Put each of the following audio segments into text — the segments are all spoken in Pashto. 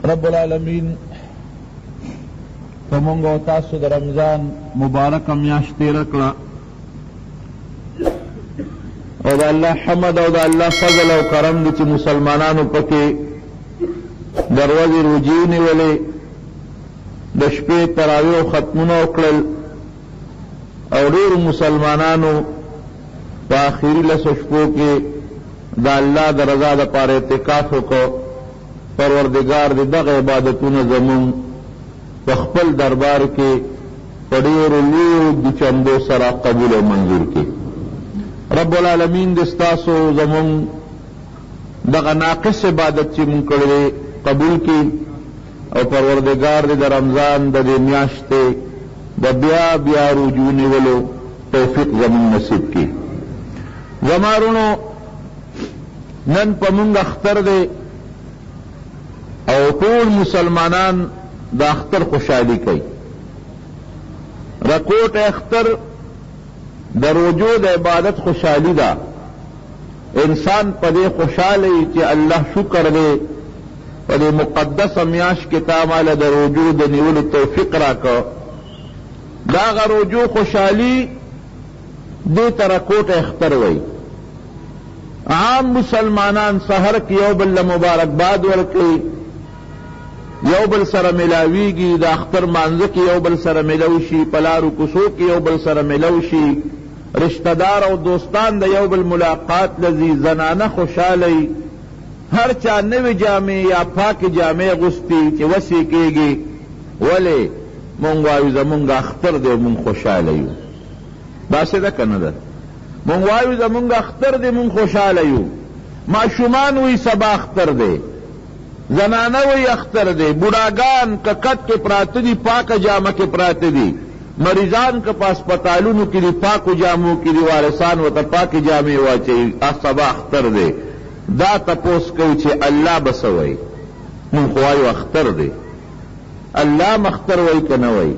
رب العالمین فمونگ و تاسو در رمضان مبارک میاشت تیر کړه او دا اللہ حمد او دا اللہ فضل او کرم دی چی مسلمانانو پکی دروازی روجی نیولی د شپې تراویح او ختمونه وکړل او ډېرو مسلمانانو په آخري لسو شپو کې د الله د رضا دپاره اعتکاف وکړو. پروردګار دې دغه عبادتونه زمونږ په خپل دربار کې په ډېرو لویو دوچندو سره قبول او منظور کړي. رب العالمین دې ستاسو زمونږ دغه ناقص عبادت چې مونږ کړی قبول کړي او پروردگار دې د رمضان د دې میاشتې د بیا بیا رجوع نیولو توفیق زمون نصیب کړي. زمارونو نن په مونږ اختر دی او ټول مسلمانان د اختر خوشحالي کوي. رکوټ اختر د روجو د عبادت خوشحالي ده. انسان په دې خوشحاله وي چې الله شکر دی په دې مقدس میاشت کې تا ماله د روجو د نیولو توفیق راکړ. دا هغه روجو خوشحالي دې ته رکوټ اختر وایي. عام مسلمانان سحر کې یو بل له مبارکباد ورکوي، یو بل سره ملاویږي، د اختر مانځه کې یو بل سره ملو شي، په لارو کوڅو کې یو بل سره ملو شي، رشتہ دار او دوستان د یو بل ملاقات لذي، زنانه خوشحاله وي، هر چا نوی جامې یا پاک جامې اغوستي چې وسې کېږي. ولې مونږ وایو زمونږ اختر دی مونږ خوشحاله یو. داسې ده که نه ده؟ مونږ وایو زمونږ اختر دی مونږ خوشحاله یو. ماشومان وایي سبا اختر دی، زنانه وایي اختر دی، بوډاګان ککت کې پراته دي، پاکه جامه کې پراته دي، مریضان که په اسپتالونو کې دي پاکو جامو کې دي، وارثان ورته پاکې جامې واچوي، سبا اختر دی. دا تپوس کوي چې الله به څه وایي؟ مونږ خو وایو اختر دی. الله مختر وایي که نه وایي؟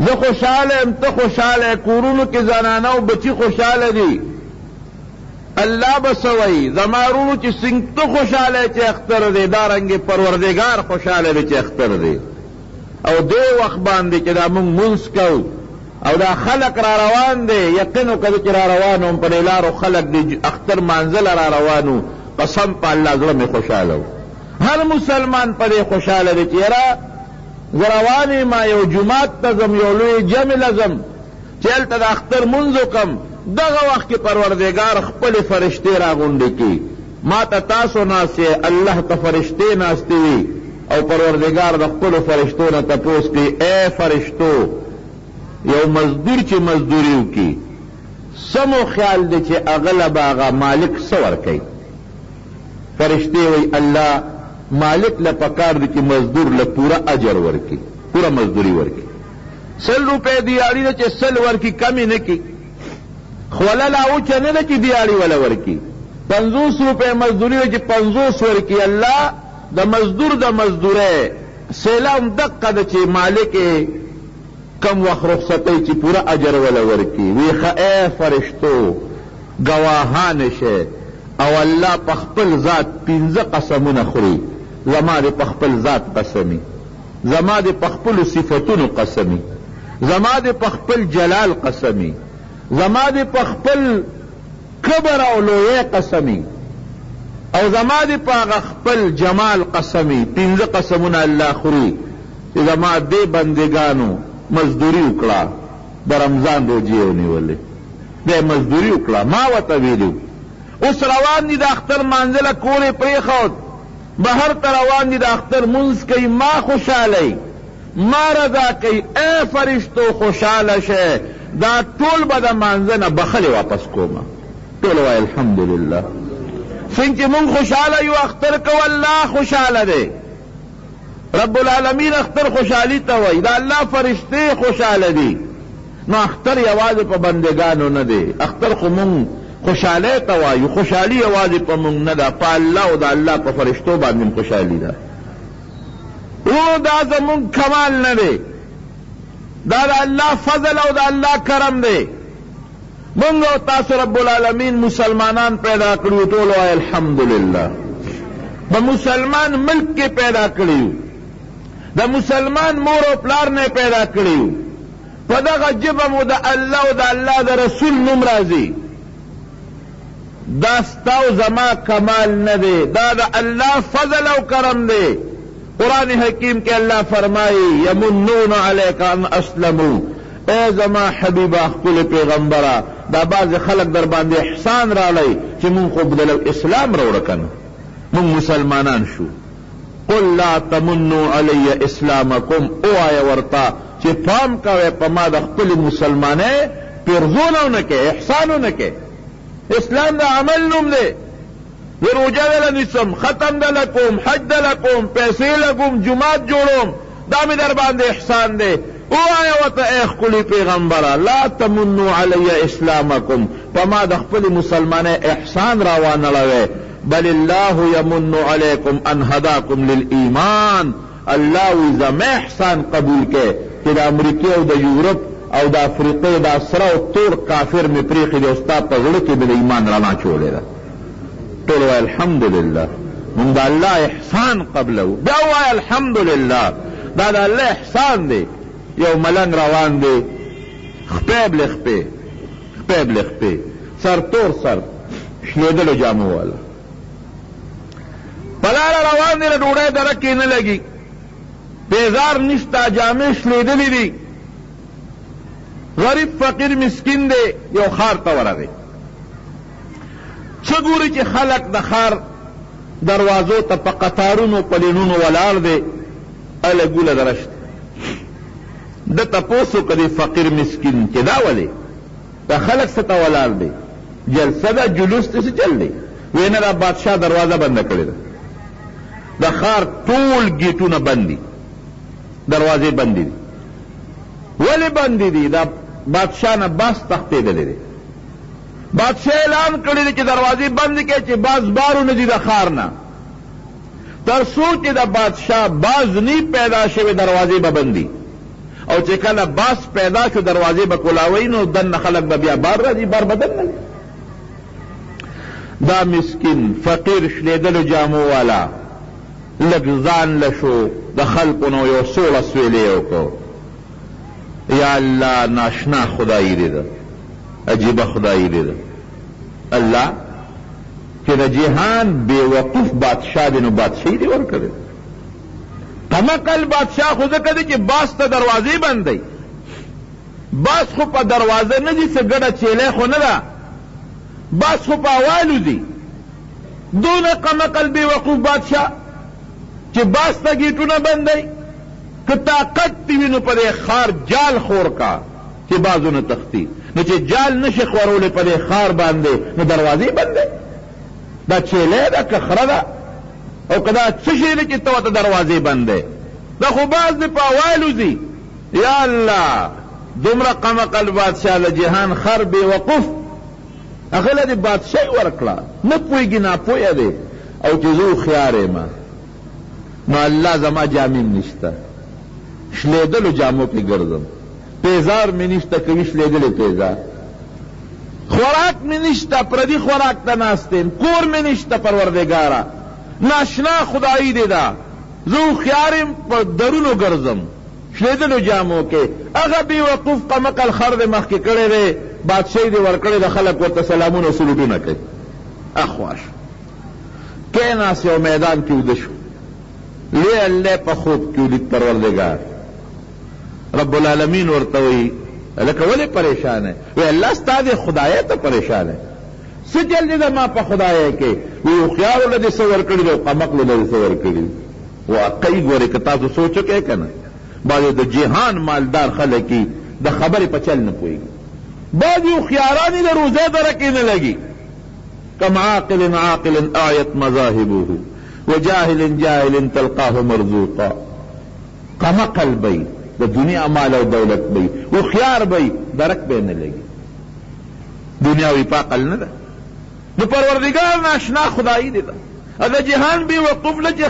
زه خوشحاله یم، ته خوشحاله، کورونو کې زنانه او بچي خوشحاله دي، الله به څه وایي؟ زمارونو چې څنګه ته خوشحاله چې اختر دی، دارنګې پروردګار خوشحاله دی چې اختر دی. او دې وخت باندې چې دا مونږ مونځ کوو او دا خلق را روان دی، یقینو کده چې را روانو هم په دې لارو خلق دی اختر مانځله را روانو، قسم په الله زړه مې خوشحاله و. هر مسلمان په دې خوشحاله دی چې یاره زه روان یم یو جومات ته ځم، یو لوی جمع لځم چې هلته د اختر مونځ وکړم. دغه وخت کې پروردګار خپلې فرشتې راغونډې کړي، ما ته تاسو ناست یې، الله ته فرشتې ناستې وي او پروردګار د خپلو فرشتو نه تپوس کوي، ای فرشتو یو مزدور چې مزدوري وکړي سمو خیال دی چې هغه له به هغه مالک څه ورکوي؟ فرشتې وایي الله مالک له پکار دی چې مزدور له پوره اجر ورکړي، پوره مزدوري ورکړي. 100 روپۍ دیاړي ده چې 100 ورکړي، کمې نه کړي. خوله لا اوچه نه ده چې دیاړي وله ورکړي. 50 روپۍ مزدوري ده چې 50 ورکړي. الله د مزدور د مزدورۍ سیله هم دقه ده چې مالک کم وخت رخصتی چې پوره اجر وله ورکړي. وی ښه ای فرشتو ګواهان شئ او الله په خپل ذات 15 قسمونه خوري. زما دې په خپل ذات قسمي، زما دې په خپلو صفتونو قسمي، زما دې په خپل جلال قسمي، زما دې په خپل کبر او لویۍ قسمي، او زما دې په هغه خپل جمال قسمي. 15 قسمونه الله خوري چې زما دې بندګانو مزدوري وکړه، د رمضان روجې ونیولې، دې مزدوري وکړه. ما ورته ویلي اوس روان دي د اختر مانځله کور یې پرېښود، بهر ته روان دي د اختر مونځ کوي، ما خوشحاله ما رضا کوي. ای فرشتو خوشحاله شئ، دا ټول به د مانځه نه بخلې واپس کومه. ټول وایي الحمدلله. څنګه چې مونږ خوشحاله یو اختر کو الله خوشحاله دی. رب العالمین اختر خوشحالي ته وایي، دا الله فرشتې خوشحاله دي. نو اختر یوازې په بندګانو نه دی، اختر خو مونږ خوشحالی ته وایو. خوشحالي یوازې په مونږ نه ده، په الله او د الله په فرشتو باندې خوشحالي ده. او دا زمونږ کمال نه دی، دا د الله فضل او د الله کرم دی. مونږ او تاسو رب العالمین مسلمانان پیدا کړو، ټول وایي الحمدلله. د مسلمان ملک کې پیدا کړیو، د مسلمان مور او پلار نه پیدا کړیو، په دغه ژبه مو د الله او د الله د رسول نوم راځي. دا ستا او زما کمال نه دی، دا د الله فضل او کرم دی. قرآن حکیم کې الله فرمایي یمنون علیک ان اسلموا، اے زما حبیبه خپل پیغمبره دا بعض خلق در باندې احسان رالی چې مونږ خو بدل اسلام راوړه کنه، مونږ مسلمانان شو. قل لا تمنوا علی اسلامکم، او آیا ورتا چې پام کوئ په ما د خپل مسلمانۍ پیرزونه ونه کې، احسان ونه کې. اسلام دا عمل نوم دی. روجه دل نیسم، ختم دل کوم، حج دل کوم، پیسې لګوم، جماعت جوړوم، دا مې در باندې احسان دی. او آیا ورته ای ښکلي پیغمبره لا تمنوا علی اسلامکم، په ما د خپل مسلمانۍ احسان راوانړوئ، بل الله یمن علیکم ان هداکم للایمان. الله وی زما احسان قبول کې چې د امریکې او د یورپ او د افریقې دا سره او تور کافر مې پرېښي دی او ستا په زړه کې مې د ایمان رڼا چولې ده. ټول وایي الحمدلله، مونږ د الله احسان قبلو. بیا وایي الحمدلله، دا د الله احسان دی. یو ملنګ روان دی، خپې بلې خپې، خپې بلې خپې، سر تور سر، شلېدلو جامو والا، په لاره روان دی، له ډوډۍ درک کې نه لګي، بیزار نشته، جامې شلېدلې دي، غریب فقیر مسکین دی. یو ښار ته ورغی، څه ګوري چې خلک د ښار دروازو ته په قطارونو په لینونو ولاړ دی، اله ګوله درشته. ده تپوس وکړ د فقیر مسکین چې دا ولې دا خلک څه ته ولاړ دی، جلسه ده، جلوس ته څه چل دی؟ وی نه دا بادشاه دروازه بنده کړې ده، د ښار ټول ګیټونه بند دي، دروازې بندې دي. ولې بندې دي؟ دا بادشاه نه باز تښتېدلی دی. بادشاه اعلان کړی دی چې دروازې بندې کړئ چې باز بارونه دي د ښار نه، تر څو چې د بادشاه باز نی پیدا شوی دروازې به بندي، او چې کله باز پیدا شو دروازې به کولاوي، نو دننه خلک به بیا بار راځي، بار به دننه وي. دا مسکین فقیر شلېدلو جامو والا لږ ځان له شو، د خلکو نو یو سوړه سویلې وکړو. یا الله ناشنا خدایي دې ده، عجیبه خدایي دې ده. الله چې د جهان بې وقوف بادشاه دی، نو بادشاهي دې ورکړې. تمقل بادشاہ خو ځکه دی چې باز ته دروازې بندوي. باز خو په دروازه نه ځي، څه ګډه چیلۍ خو نه ده، باز خو په اوالو ځي. دونه قمقل بې وقوف بادشاہ چې باز ته ګیټونه بندوي. که طاقت دې وي نو په دې ښار جال خور کا چې بازونه تښتي، نو چې جال نشي خورولی په دې ښار باندې، نو دروازې بندوي. دا چیلۍ ده که خره ده، او کدا څه شی دی چې ته ورته دروازې بندې؟ دا خو باز دی په اوالو ځي. یا الله دومره قمقل بادشاه د جهان خر بې وقوف، هغه له دې بادشاهي ورکړه، نه پوهېږي، ناپوهه دی، او چې زه هوښیار یم. نو الله زما جامې نشته، شلېدلو جامو کې ګرځم، پیزار مې نشته، کوي شلېدلې پیزار، خوراک مې نشته، پردي خوراک ته ناست یم، کور مې نشته. پروردګاره ناشنا خدایي دی دا، زه هوښیار یم، په درونو ګرځم، شلېدلو جامو کې. هغه بې وقوف قمقل خر دې مخکې کړی دی، بادشاهي دې ورکړی ده، خلک ورته سلامونه او سلوټونه کوي. اخوا شو، کېناست، یو میدان کې وده شو، لوی الله په خوب کې ولید پروردګار. رب العالمین ورته وایي لکه ولې پریشان یې؟ وی الله ستا دې خدایۍ ته پریشان یې، څه چل دی د ما په خدایۍ کې؟ وی هوښیارو له دې څه ورکړي دي او قمقلو له دې څه ورکړي دي. واقعي ګورې که تاسو سوچ وکئ که نه، بعضې د جهان مالدار خلک دي د خبرې په چل نه پوهېږي، بعضې هوښیاران یې د روزه درکې نه لګي. کم عاقل عاقل آیت مذاهبه وجاهل جاهل تلقاه مرزوقا. قمقل بی د دنیا مال او دولت بی، هوښیار بی درک به نه لګي. دنیاوی په عقل نه ده. د پروردګار ناشنا خدایي دی ده. د جهان بې وقوف نه چې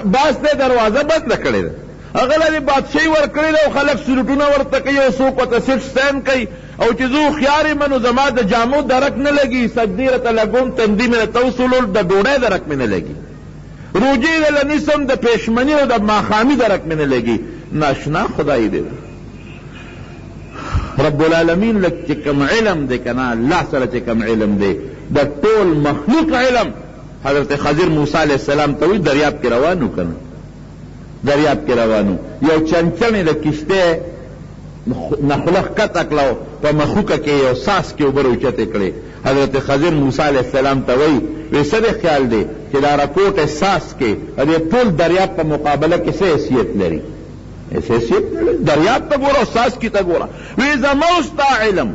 باز ته دروازه بنده کړې ده، هغه له بادشاهي ورکړې ده، او خلک سلوټونه ورته کوي، او څوک ورته سټ سټین کوي، او چې زه هوښیار یم نو زما د جامو درک نه لګي، سجدې راته لګوم، تندي مې راته وسولول، د ډوډۍ درک مې نه لګي. روجی دل نیسم د پیشمنی او د ماخامی درک میں نه لگی ناشنا خدای دے رب العالمین لک چکم علم دے کنا اللہ سره چکم علم دے د ټول مخلوق علم حضرت خضر موسی علیہ السلام ته وی دریاب کې روانو کنا دریاب کې روانو یو چنچنې د کشته نخلق کتکلو په مخوکه کې یو ساس کې اوبر اوچته کړي حضرت خضر موسی علیہ السلام ته وی وسره خیال دی چې دا راپورټ احساس کې دې ټول دریاب په مقابله کې څه حیثیت لري حیثیت دریاب ته ګوره ساس کې ته ګوره وی زموستا علم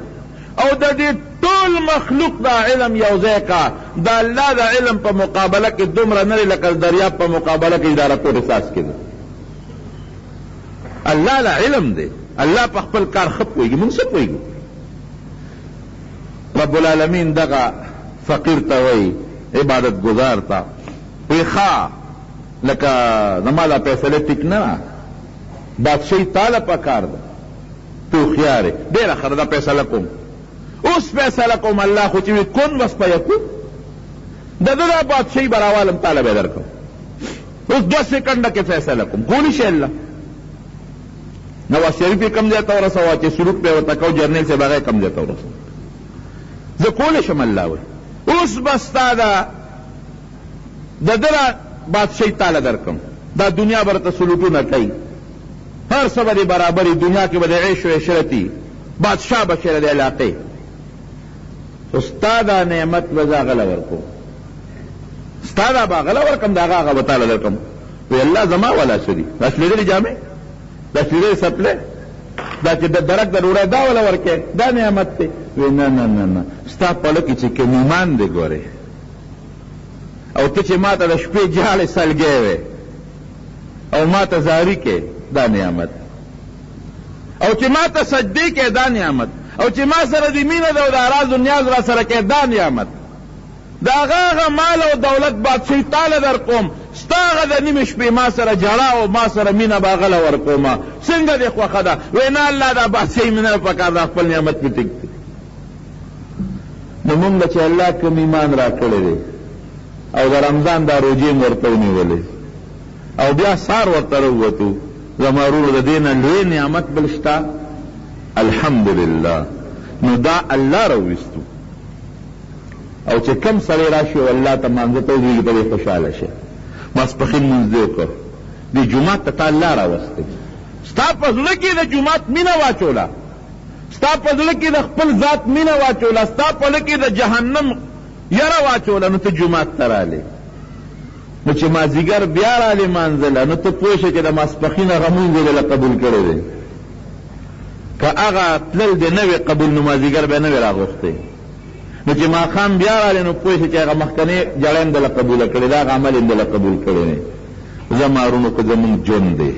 او د دې ټول مخلوق دا علم یو ځای کا دا الله دا علم په مقابله کې دومره نه لکه دریاب په مقابله کې دا راپورټ احساس کې الله لا علم دی الله په خپل کار ښه پوهېږي موږ څه پوهېږو رب العالمین دغه فقیر ته وایي عبادت گزار تا وی خواہ لکه زما دا فیصله ټیک نه بادشاہی تاله پکار ده تو خیار ډېره ښه دا فیصله کوم اوس فیصله کوم الله خو چې وي کن وسپیکون د ده دا بادشاہی به راوالم تاله به درکوم اوس 2 سیکنډه کې فیصله کوم کولی شي الله نواز شریف یې کم ځای ته ورسوه چې سلوک به یې ورته کو جرنیل صاحب هغه یې کم ځای ته ورسوه زه کولی شم الله وایي اوس بستا دا د ده بادشاہی تاله درکم دا دنیا برته سلوکونه کوي هر څه به دې برابري دنیا کې به د عیش و عشرتي بادشاه به شي د علاقې ستا دا نعمت به زه هغه له ورکوم ستا دا به هغه له ورکم د هغه به تاله درکم وی الله زما والا څه دي دا شلېدلې جامې دا شلېدلې سپلې دا چې د درک د ډوډۍ دا وله ورکې دا نعمت دی وی نه نه نه نه ستا په لکه چې کوم ایمان دی ګورې او ته چې ما ته د شپې جهالې سلګی وې او ما ته زاري کې دا نعمت او چې ما ته سجدې کې دا نعمت او چې ما سره د مینه ده او د اراز و نیاز را سره کې دا نعمت د هغه مال او دولت بادشاهي تاله در کوم ستا هغه د نیمې شپې ما سره جړه او ما سره مینه به هغه له ورکومه څنګه دې خوښه ده وی نه الله دا بادشاهي مې نه پکار دا خپل نعمت مې ټیک دی نو مونږ چې الله کوم ایمان را کړی دی او د رمضان دا روجې مې ورته ونیولې او بیا سار ورته راووتو زما ورور د دې نه لوی نعمت بل شته الحمدلله نو دا الله راوویستو او چې کم سړی راشي او الله ته مانځه ته ودرېږي ته دې خوشحاله شي ماسپښین لمونځ دې وکړ دې جومات ته تا الله راوستی ستا په زړه کې د جومات مینه واچوله ستا په زړه کې د خپل ذات مینه واچوله ستا په زړه کې د جهنم یره واچوله نو ته جومات ته رالې نو چې مازدیګر بیا رالې مانځله نو ته پوه شې چې د ماسپښین هغه مونځ یې دله قبول کړی دی که هغه تلل دې نه وې قبول نو مازدیګر به نه وې راغوښتی نو چې ماښام بیا رالې نو پوه شې چې هغه مخکنۍ جړه یې دله قبوله کړې ده هغه عمل یې دله قبول کړی دی زما ورونو که زمونږ ژوند دی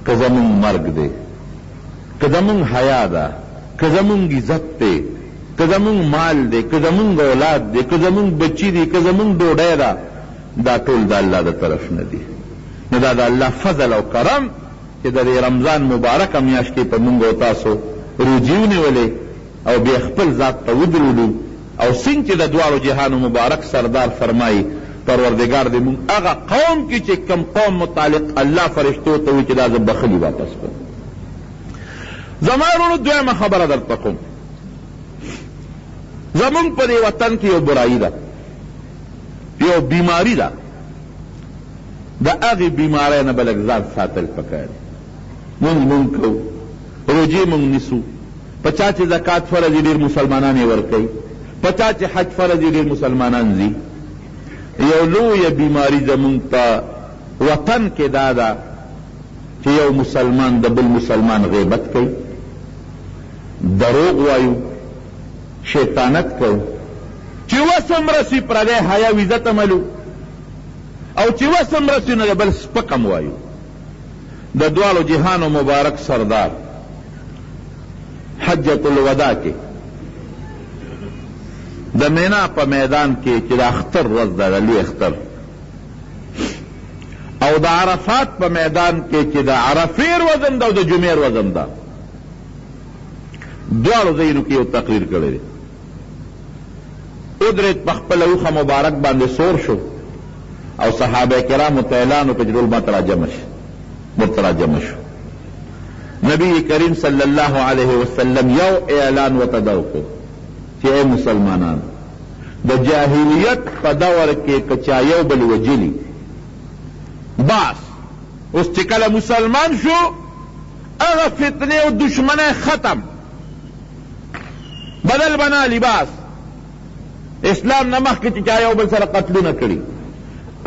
که زمونږ مرګ دی که زمونږ حیا ده که زمونږ عزت دی که زمونږ مال دی که زمونږ اولاد دی که زمونږ بچی دی که زمونږ ډوډۍ ده دا ټول د الله د طرف نه دي نو دا د الله فضل او کرم چې د رمضان مبارکه میاشت کې په مونږ او تاسو روجې ونیولې او بیا خپل ذات ته ودرولو او څنګه چې د دواړو جهانو مبارک سردار فرمایي پروردگار دې مونږ هغه قوم کې چې کم قوم متعلق الله فرشتو ته وایي چې دا زه بخلي واپس کوم زما ورونو دویمه خبره درته کوم زمونږ په دې وطن کې یو برایي ده یو بیماری ده د هغې بیماری نه به لږ ځان ساتل پکار مونږ کوو روجې مونږ نیسو په چا چې زکات فرض یې ډېر مسلمانان یې ورکوي په چا چې حج فرض یې ډېر مسلمانان ځي یو لویه بیماری زمونږ په وطن کې دا ده چې یو مسلمان د بل مسلمان غیبت کوي دروغ وایو شیطانت کوو چې وسم رسی پردی حیا و عزت عملو او چې وسم رسی نه د بل سپکم وایو د دواړو جهانو مبارک سردار حجت الوداع کې د مینا په میدان کې چې د اختر ورځ ده د لوی اختر او د عرفات په میدان کې چې د عرفې وزن ده او د جمعې وزن ده دواړو ځایونو کې یو تقریر کړی دی ادرت په خپله اوښه مبارک باندې سور شو او صحابه کرامو ته اعلان وکړ چې ټول متراجم شو. نبی کریم صلی الله علیه وسلم یو اعلان ورته دا وکړ چې اے مسلمانان، د جاهلیت په دور کې که چا یو بل وجلي باس، اوس چې کله مسلمان شو هغه فتنه او دشمنه ختم، بدل بنا لباس. اسلام نه مخکې چې چا یو بل سره قتلونه کړي،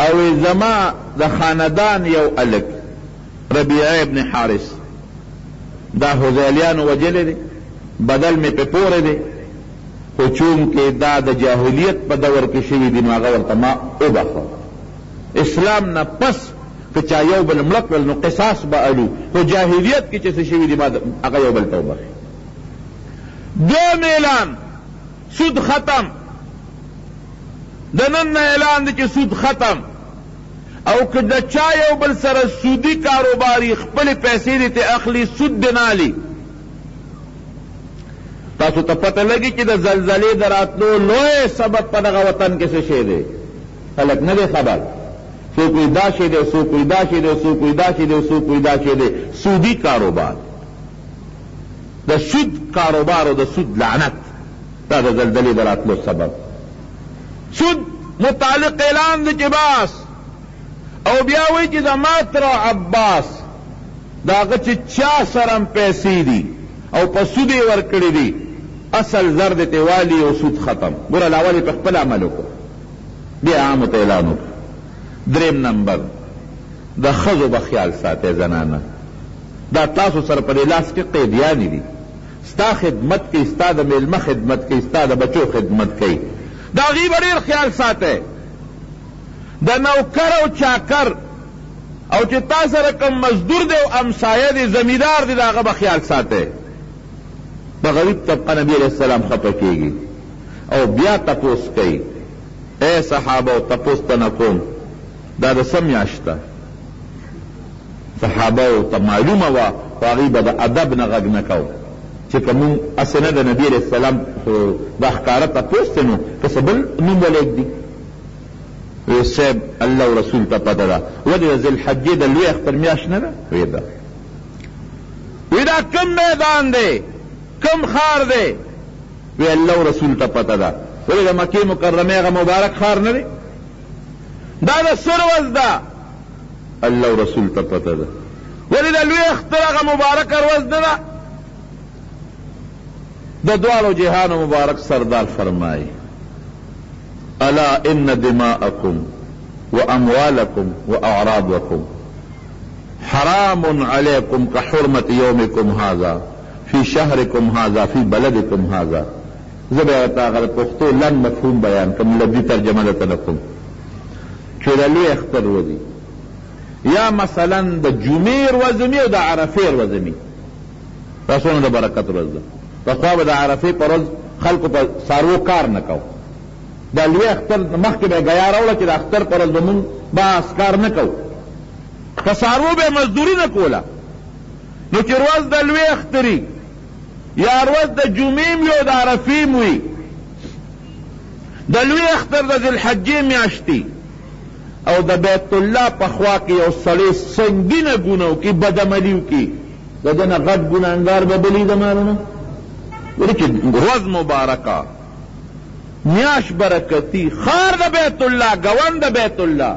او زما د خاندان یو الک ربیعه ابن حارث دا حذیلیانو وجلی دی، بدل می په پوره دی، خو چونکې دا د جاهلیت په دور کې شوي دي نو هغه ورته ما وبخه. اسلام نه پس که چا یو بل مړه کړل نو قصاص به اړو، خو جاهلیت کې چې څه شوي دي ما هغه یو بل ته وبخي. دویم اعلان سود ختم، د نن نه اعلان دی چې سود ختم، او که د چا یو بل سره سودی کاروباری خپل پیسې دې ته اخلي سود دې نه اخلي. تاسو ته پته لګي چې د زلزلې د راتلو لوی سبب په دغه وطن کې څه شی دی، خلک نه دی خبر. څوک وایي دا شی دی، څوک وایي دا شی دی، څوک وایي دا شی دی، څوک وایي دا شی دی. سودی کاروبار، د سود کاروبار او د سود لعنت دا د زلزلې د راتلو سبب. سود متعلق اعلان دی چې باس، او بیا وایي چې د ماتر عباس دا هغه چې چا سره پیسې دي او په سود یې ورکړي دي اصل زر دې ته والی او سود ختم. ګوره الاول یې په خپل عمل وکړو، بیا عامو ته اعلان وکړو. دریم نمبر د ښځو به خیال ساتئ زنانه، دا تاسو سره په دې لاس کې قیدیانې دي، ستا خدمت کوي، ستا د میلمه خدمت کوي، ستا د بچو خدمت کوي، د هغې به ډېر خیال ساتئ. د نوکر او چاکر او چې تا سره کوم مزدور دی او امسایه دی زمیندار دی د هغه به خیال ساتئ. د غریب طبقه نبی علیہ السلام خفه کېږي او بیا تپوس کوي. اے صحابه تپوس ته نه کوم دا د څه میاشت ده؟ صحابه ته معلومه وه، خو هغوی به د ادب نه غږ نه کو چې که مونږ هسې نه د نبي علیہ السلام دا ښکاره تپوس دی نو که څه بل نوم ولېږدي. وی صاحب الله و رسول ته پته ده، ولې د ذوالحجې د لوی اختر میاشت نه ده؟ وی دا کم میدان دی، کم خار دی؟ وی الله و رسول ته پته ده. ولې د مکې مکرمې هغه مبارک خار نه دی؟ دا د سر ورځ ده، الله و رسول ته پته ده. ولې د لوی اختر هغه مبارکه ورځ نه ده؟ د دواړو جهانو مبارک سردار فرمایي الا ان دماءکم واموالکم واعراضکم حرام علیکم کحرمت یومکم هذا فی شهرکم هذا فی بلدکم هذا. زه به ورته هغه د پښتو لنډ مفهوم بیان کوم، لفظي ترجمه درته نه کوم. چې د لوی اختر ورځې یا مثلا د جمعې ورځ او د عرفې ورځ دا څونه د برکت ورځ ده. پخوا به د عرفې په ورځ خلکو په څاروو کار نه کو، د لوی اختر مخکې به یې ګیا راوړه چې د اختر په ورځ به مونږ بس کار نه کوو، که څاروو به یې مزدوري نه کوله. نو چې ورځ د لوی اختري یا ورځ د جمعې وي او د عرفې وي، د لوی اختر د ذوالحجې میاشتې او د بیت الله په خوا کې یو سړی سنګینه ګناه وکړي، بدعملي وکړي، د ده نه غټ ګناهګار به بلي د مالو نه. ولې چې ورځ مبارکه، میاش برکتی، خار د بیت الله، گون د بیت الله.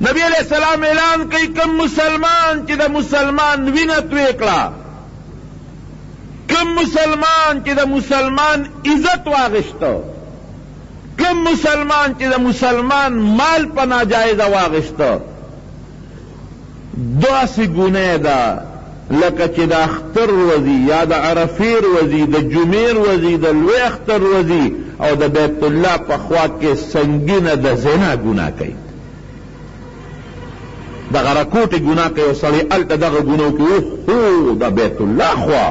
نبی علیہ السلام اعلان کوي کم مسلمان چې د مسلمان وینه توی کړه، کم مسلمان چې د مسلمان عزت واغشته، کم مسلمان چې د مسلمان مال په ناجایزه واغشته، داسې ګناه ده لکه چې د اختر ورځې یا د عرفې ورځې، د جمعې ورځې، د لوی اختر ورځې او د بیت الله په خوا کې سنګینه د زنا ګناه کوي، دغه راکوټې ګناه کوي او سړی هلته دغه ګناه کوي. هو د بیت الله خوا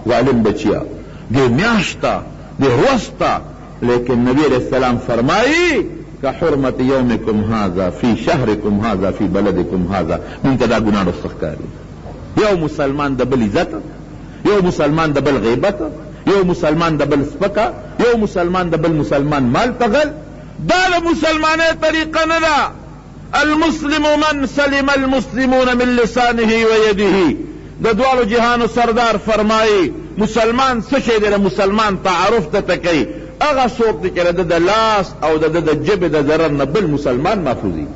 ظالم بچیا دې میاشت ته، دې ورځ ته، لیکن نبی علیہ السلام فرمایي کحرمت یومکم هذا فی شهرکم هذا فی بلدکم هذا. مونږ ته دا ګناه ډېر سخت ښکاري. یو مسلمان د بل عزت، یو مسلمان د بل غیبت، یو مسلمان د بل سپکه، یو مسلمان د بل مسلمان مال تغل، دا د مسلمانۍ طریقه نه ده. المسلم من سلم المسلمون من لسانه ويده. د دوالو جهانو سردار فرمائی مسلمان څه شی دی؟ مسلمان تعارف ته کوي هغه څوک دی چې د لاس او د ژبې د ضرر نه بل مسلمان محفوظي.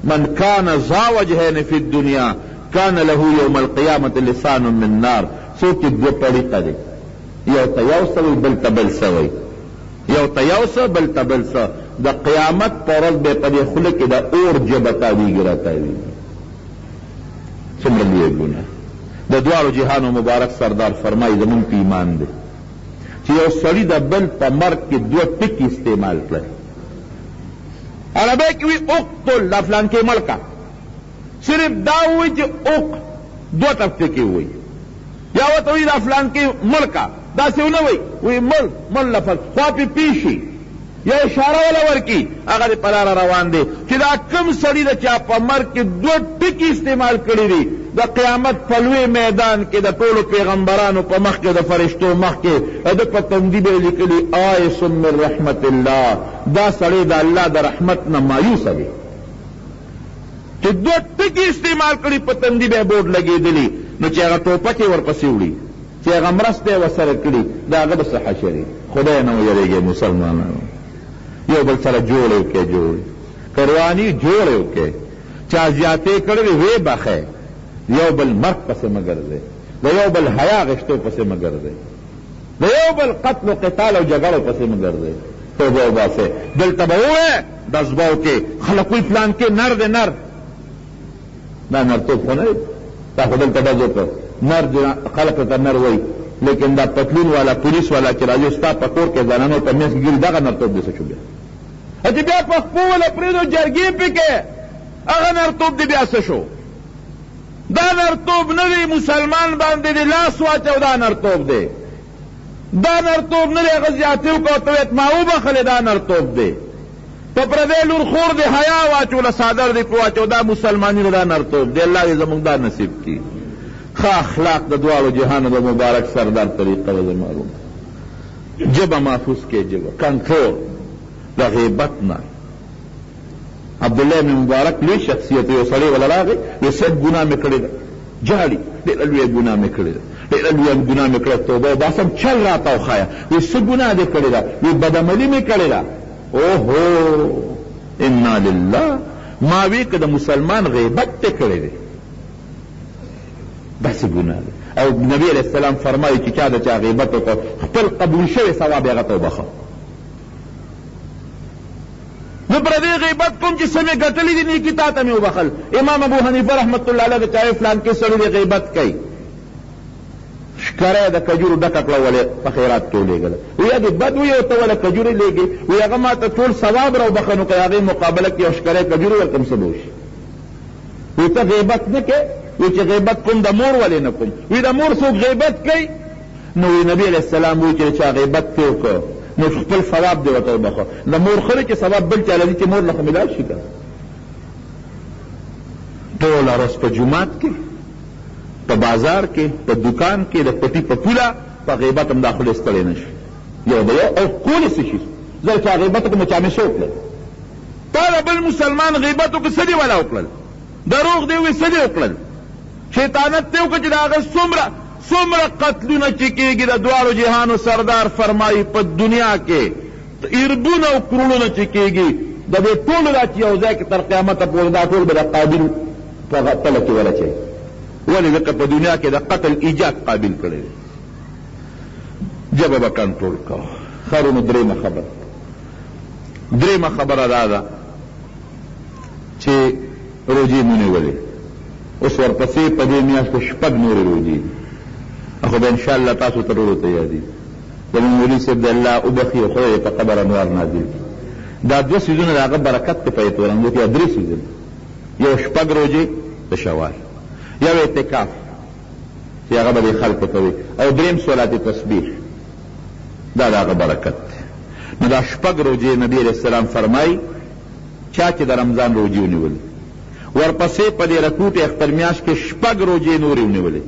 من کان ذا وجهین فی الدنیا کان له یوم القیامة لسان من نار. څوک چې دوه طریقه دی، یو ته یو څه وي بل ته بل څه وي، یو ته یو څه بل ته بل څه. د قیامت په ورځ به په دې خوله کې د اور ژبه تاویږي راتاویږي. څومره لوی ګناه. د دواړو جهانو مبارک سردار فرمایي زمونږ په ایمان دی چې یو سړي د بل په مرګ کې دوه ټکي استعمال کړل. عربی کې وي اقتل، دا فلان کې مړ کا، صرف دا وایي چې اق دوه ټکي وایي، یا ورته وایي دا فلان کې مړ کا، داسې ونه وایي، وایي مړ لفظ خوا پې پیشي یا اشاره ولا ورکی هغه د پلار روان دی چې دا کم سړي د چا په مرګ کې دوه ټکي استعمال کړي دي. د قیامت په لوی میدان کې د ټولو پیغمبرانو په مخ کې د فرشتو مخ کې د په تندي به لیکلي آیس من رحمت الله. دا سړی د الله د رحمت نه مایوسه دی چې دوه ټکي استعمال کړي، په تندي به بورډ لګېدلي، نو چې هغه ټوپکې ورپسې وړي چې هغه مرسته یې ورسره کړي د هغه به څه حشري. خدای نه ویرېږئ مسلمانانو، یو بل سره جوړ وکړئ، جوړ کروانی جوړ وکړئ. چا زیاتې کړې وې بخې، یو بل مرګ پسې مه ګرځئ، د یو بل حیا غشتو پسې مه ګرځئ، د یو بل قتل و قتال او جګړو پسې مه ګرځئ. توبه وباسئ. دلته به ووایې دسباو کې خلک وایي فلان کې نر دی، نر دا نرتوب خو نه دی، دا خو دلته ډز وکړ نر دی، خلک ته نر وایي، لیکن دا پتلون والا پولیس والا چې راځي ستا په کور کې زنانو په منځ کې ګرځي، دغه نرتوب دی. څه شو بیا چې بیا په خپو ولا پرېږدو جرګې پکې هغه نرتوب دی، بیا څه شو؟ دا نرتوب نه دی، مسلمان باندې دی لاس واچو، دا نرتوب دی. دا نرتوب نه دی، هغه زیاتې وکړه ورته ویې ما وبخلې، دا نرتوب دی. په پردی لور خور دی حیا واچوله، څادر دی پې واچو، دا مسلماني نه، دا نرتوب دی. الله دې زموږ دا نصیب کړي. ښه اخلاق د دواړو جهانو د مبارک سردار طریقه وه معلوم. جبه محفوظ کې، جبه کنټرول د غیبت نه. عبدالله بن مبارک لوی شخصیت، یو سړی ولا راغی وایي صاحب ګناه مې کړې ده، جاړي ډېره لویه ګناه مې کړې ده، ډېره لویه ګناه مې کړې، توبه وباسم، چل راته وښایه. وایي څه ګناه دې کړې ده؟ وایي بدعملي مې کړې ده. اوهو انا لله. ما وی که د مسلمان غیبت ته کړی دی داسې ګناه دی. او نبی علیہ السلام فرمایي چې چا د چا غیبت وکړ خپل قبول شوی ثواب هغه ته وبخه. نو پردی غیبت کوم چې څه مې ګټلي دي نیکي تا ته مې وبخل. امام ابو حنیفه رحمت الله علیه د چا فلان کې سړي دی غیبت کوي، ښکره د کجورو ډکه کړه ولې په خیرات کې ولېږله، ویا دې بد وي او ته ولې کجورې لېږې، وی هغه ما ته ټول ثواب را وبخه، نو که هغې مقابله کې یو ښکره کجورې ورکړم څه به وشي؟ وی ته غیبت نه کوې؟ وی چې غیبت کوم د مور ولې نه کوم؟ وی د مور څوک غیبت کوي؟ نو وی نبی علیہ السلام وی چې چا غیبت ته وکړه نو خپل ثواب دې ورته وبخه. د مور خو چې ثواب بل چا لري چې مور له خو ملاو شي که ټوله ورځ په جومات کې، په بازار کې، په دکان کې، د پټي په پوله په غیبت هم داخل ایستلی نه شي. یو به یو او کولی څه شي زه چا غیبت وکړم چا مې څه وکړل؟ تا د بل مسلمان غیبت وکړه څه دې والا وکړل؟ دروغ دې ووایي څه دې وکړل؟ شیطانت دې وکړه چې د هغه څومره قتلونه چې کېږي د دواړو جهانو سردار فرمایي په دنیا کې اربونه او کروڑونه چې کېږي د دې ټولو دا چې یو ځای کې تر قیامته پورې دا ټول به د قابل په تله کې ورچوي. ولې ځکه په دنیا کې د قتل ایجاد قابل کړی دی. جبه به کنټرول کوه. خرونو درېیمه خبره دا ده چې روجې مو نیولې. اوس ورپسې په دې میاشت کې 6 نورې روجې دي، خو به انشاءالله تاسو ته ټولو ته یادېږي. زموږ مولوي صاحب د الله وبخي او خدای په قبر انوار نازل کړي. دا 2 څیزونه د هغه برکت ته په اعتبارندو کې 3 څیزونه، یو 6 روجې د شوال، یو اعتکاف چې هغه به د خلکو کوي، او 3 صلات تسبیح. دا د هغه برکت دی. نو دا 6 روجې نبی علیہ السلام فرمایي چا چې د رمضان روجې ونیولې، ورپسې په دې رکوټ اختر میاشت کې 6 روجې نورې ونیولې،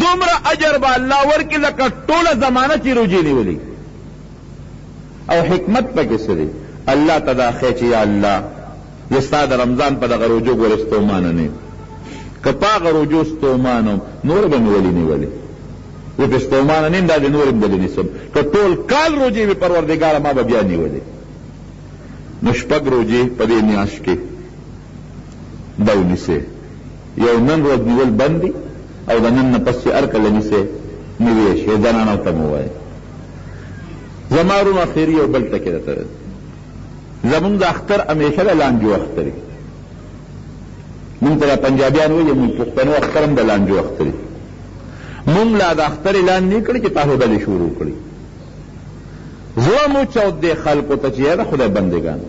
دومره اجر به الله ورکړي لکه ټوله زمانه چې روجې نیولې. او حکمت پکې څه دی؟ الله ته دا ښیي چې یا الله زه ستا د رمضان په دغه روجو ګورې ستومانه نه یم، که په هغه روجو ستومانه وم نور به مې ولې نیولې، زه پې ستومانه نه یم، دا د نور یم بلې نیسم، که ټول کال روجې وې پروردګاره ما به بیا نیولې. نو شپږ روجې په دې میاشت کې به ونیسې، یو نن ورځ نیول بند دي او د نن نه پس چې هر کله نیسې نیوی شي، زنانو ته مو وایي. زما روم اخري یو بل ټکې درته زمونږ د اختر همیشه د لانجو اختر وي، مونږ ته پنجابیان وایي مونږ پښتنو اختر هم د لانجو اختر وي. مونږ لا د اختر اعلان نه کړي چې تاسو ډلې شروع کړي. زړه مو چود دی خلکو ته چې یاره خدای بندګانو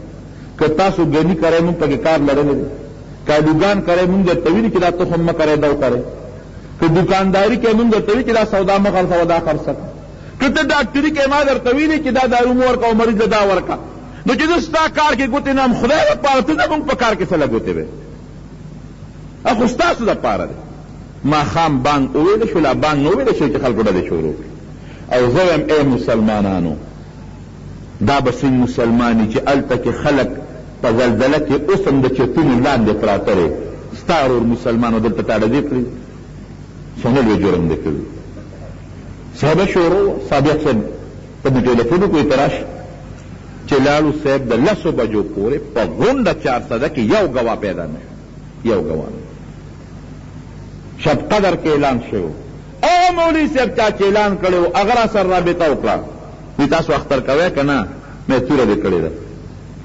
که تاسو ګني کرئ مونږ پکې کار لرلی دی، کالوګان کرئ مونږ درته ویلي چې دا تخم مه کرئ دا وکرئ، که دکانداري کوئ مونږ درته ویلي چې دا سودا مه خرڅوه دا خرڅه کړه، که ته ډاکټري کوې ما درته ویلي چې دا دارو مه ورکوه مریض له دا ورکه. نو چې زه ستا کار کې ګوتې نه هم خدای دپاره ته زمونږ په کار کې څه له ګوتې وې، خو ستاسو دپاره دی. ماښام بانګ وویلی شو، لا بانګ نه وویلی شو چې خلکو ډلې شروع کړي. او زه وایم ای مسلمانانو دا به څنګه مسلماني چې هلته کې خلک په زلزله کې اوس هم د چتونو لاندې پراته دی، ستا ورور مسلمانو دلته تا ډزې کړي، څومره لوی جرم دی کړي. صاحبه شروع صابق صاحب ته مې ټېلیفون وکړو ته راشه چې لاړو صاحب د 10 بجو پورې په غونډه 400 کې یو ګواه پیدا نه شو، یو ګواه نه. شب قدر کې اعلان شوی او مولوي صاحب چا چې اعلان کړی و هغه راسره رابطه وکړه، وی تاسو اختر کوئ که نه؟ مې توره دې کړې ده،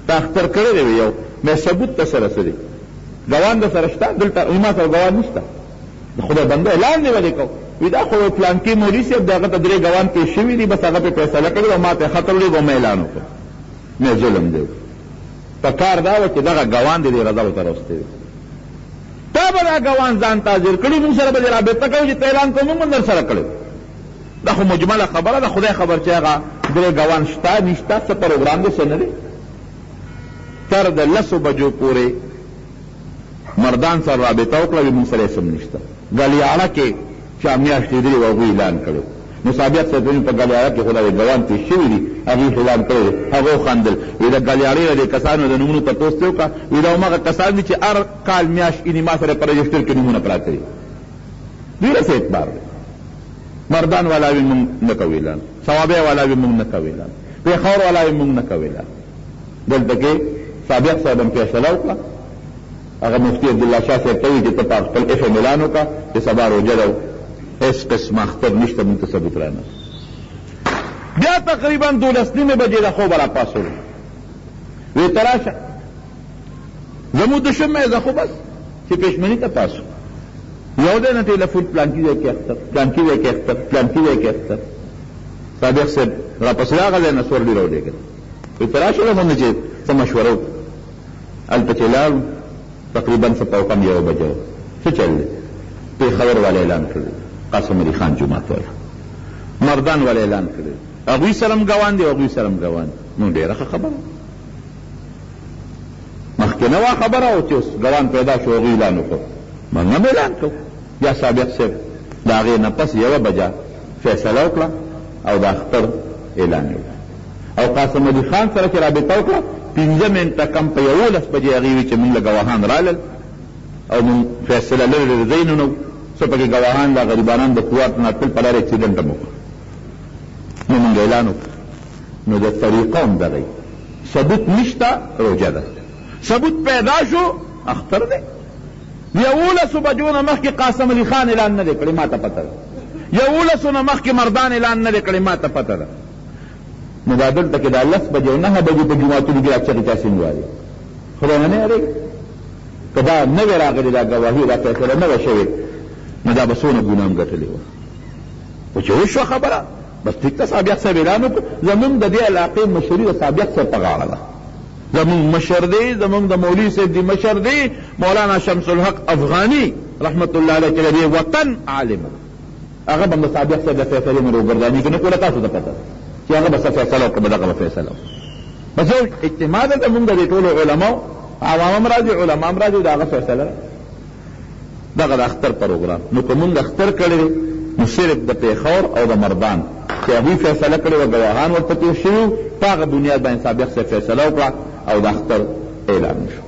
تا اختر کړی دی یو، مې ثبوت ته سره څه دی؟ ګوان در سره شته؟ دلته ما سره ګوان نشته. د خدای بنده اعلان دې ولې کوو؟ وی دا خو فلانکي مولوي صاحب د هغه ته 3 ګوان پېښ شوي دي، بس هغه پې فیصله کړې او ما ته خط ولېږه او مې اعلان وکړ. مې ظلم دی، په کار دا وه چې دغه ګوان دې رضا ورته راوستی دی، تا به دا ګوان ځان ته حاضر کړي، مونږ سره به دې رابطه کوو چې ته اعلان کوو مونږ هم در سره کړی. دا خو مجمله خبره ده، خدای خبر چې هغه 3 ګوان شته نشته، څه پروګرام دی څه نه دی. تر د 10 بجو پورې مردان سره رابطه وکړه، وي مونږ سره اسم نشته. ګلیاړه کې چا میاشت لیدلې وه هغوی اعلان کړی، مصابیت صاحب وایي په ګلیاړه کې خو دا ګوان پېښ شوي دي، هغوی اعلان کړی دی. هغه وخندل، وایي د ګلیاړې د دې کسانو د نومونو تپوس ته وکړه، وایي دا هماغه کسان دي چې هر کال میاشت یعنې ما سره په رجسټر کې نومونه پراته دي. دوی له څه اعتبار دی؟ مردان والا وی مونږ نه کوو اعلان، ثوابی والا وی مونږ نه کوو اعلان، پېښور والا وی مونږ نه کوو اعلان. دلته کې سابق صاحب هم فیصله وکړه، هغه مفتي عبدالله شاه صاحب ته وایي چې ته په خپل FM اعلان وکړه چې سبا روژه ده، هېڅ قسم اختر نشته، مونږ ته ثبوت رانه. بیا تقریبا 12 بجې د خوبه را پاڅولو، وی ته راشه زموږ دشمه زه خو بس چې پېشمني ته پاسو یو دی نه ټېلیفون پلانکي ځای کې اختر، پلانکي ځای کې اختر، پلانکي ځای کې اختر. صادق صاحب راپسې هغه ځای نه سور ډېر راولېږل، وی ته راشه له مونږ چې څه مشوره وکړو. هلته چې لاړو تقریبا څه پوکم 1 بجه وه. څه چل دی؟ پېښور والا اعلان کړی، قاسم علي خان جومات والا، مردان والا اعلان کړی، هغوی سره هم ګوان دی، هغوی سره هم ګوان دی. نو ډېره ښه خبره مخکې نه وه خبره، او چې اوس ګوان پیدا شو هغوی اعلان وکړو، موږ هم اعلان کوو. یا سابق صاحب د هغې نه پس 1 بجه فیصله وکړه او د اختر اعلان یې وکړه. او قاسم علي خان سره چې رابطه وکړه 15 منټه کم په 11 بجې هغې وي چې موږ له ګواهان رالل او موږ فیصله لرې لرې ځایونه نه وو، څه پکې ګواهان د غریبانان د قوات نه تل په لاره اکسیډنټ هم وکړه. نو موږ اعلان وکړو. نو د طریقه هم دغه ثبوت نشته، روژه ده. ثبوت پیدا شو اختر دی. 11 بجو نه مخکې قاسم علي خان اعلان نه دی کړی، ما ته پته ده. 11 نه مخکې مردان اعلان نه دی کړی، ما ته پته ده. نو دا دلته کې دا 10 بجې او 9 بجې په جوماتونو کې راچغې چا سینګ وایي، خدای نه یارېږي. که دا نه وې راغلې دا ګواهي دا فیصله نه وه شوې، نو دا به څونه ګناه هم ګټلې وه. خو چې وشوه خبره بس ټیک ته صابق صاحب اعلان وکړو. زمونږ د دې علاقې مشري د صابق صاحب په غاړه ده. زمونږ مشر دی، زمونږ د مولوي صاحب دی مشر دی مولانا شمس الحق افغاني رحمت الله علیه چې د دې وطن عالم، هغه به د صابق صاحب د فیصلې نه روګرداني کې نه کوله. تاسو ته پته چې هغه به څه فیصله وکړه، به دغه به فیصله وکړه. بس یو اجتماع ده زمونږ د دې ټولو علماو، عوام هم راځي، علما هم راځي، د هغه فیصله ده. دغه د اختر پروګرام. نو که مونږ اختر کړی دی نو صرف د پېښور او د مردان چې هغوی فیصله کړې وه، ګواهان ورته تېر شوي وو، په هغه بنیاد باندې صابق صاحب فیصله وکړه او د اختر اعلان شو.